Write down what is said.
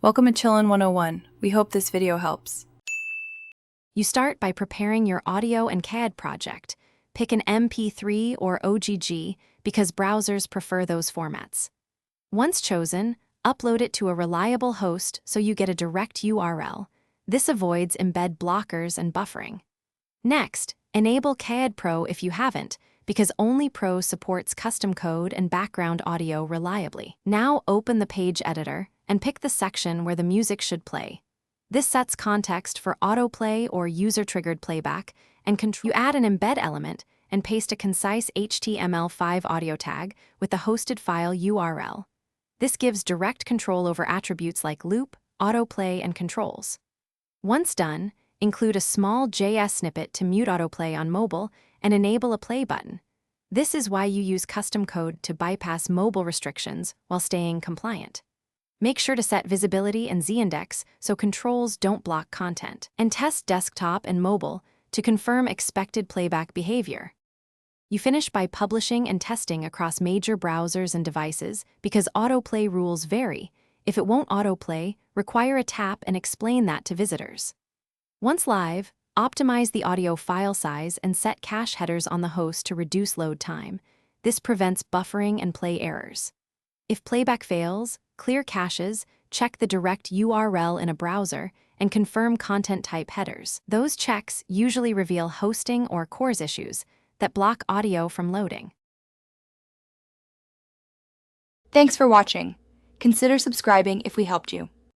Welcome to Chillin' 101. We hope this video helps. You start by preparing your audio and CAD project. Pick an MP3 or OGG because browsers prefer those formats. Once chosen, upload it to a reliable host so you get a direct URL. This avoids embed blockers and buffering. Next, enable CAD Pro if you haven't, because only Pro supports custom code and background audio reliably. Now open the page editor and pick the section where the music should play. This sets context for autoplay or user-triggered playback, and you add an embed element and paste a concise HTML5 audio tag with the hosted file URL. This gives direct control over attributes like loop, autoplay, and controls. Once done, include a small JS snippet to mute autoplay on mobile and enable a play button. This is why you use custom code to bypass mobile restrictions while staying compliant. Make sure to set visibility and z-index so controls don't block content, and test desktop and mobile to confirm expected playback behavior. You finish by publishing and testing across major browsers and devices because autoplay rules vary. If it won't autoplay, require a tap and explain that to visitors. Once live, optimize the audio file size and set cache headers on the host to reduce load time. This prevents buffering and play errors. If playback fails, clear caches, check the direct URL in a browser, and confirm content type headers. Those checks usually reveal hosting or CORS issues that block audio from loading. Thanks for watching. Consider subscribing if we helped you.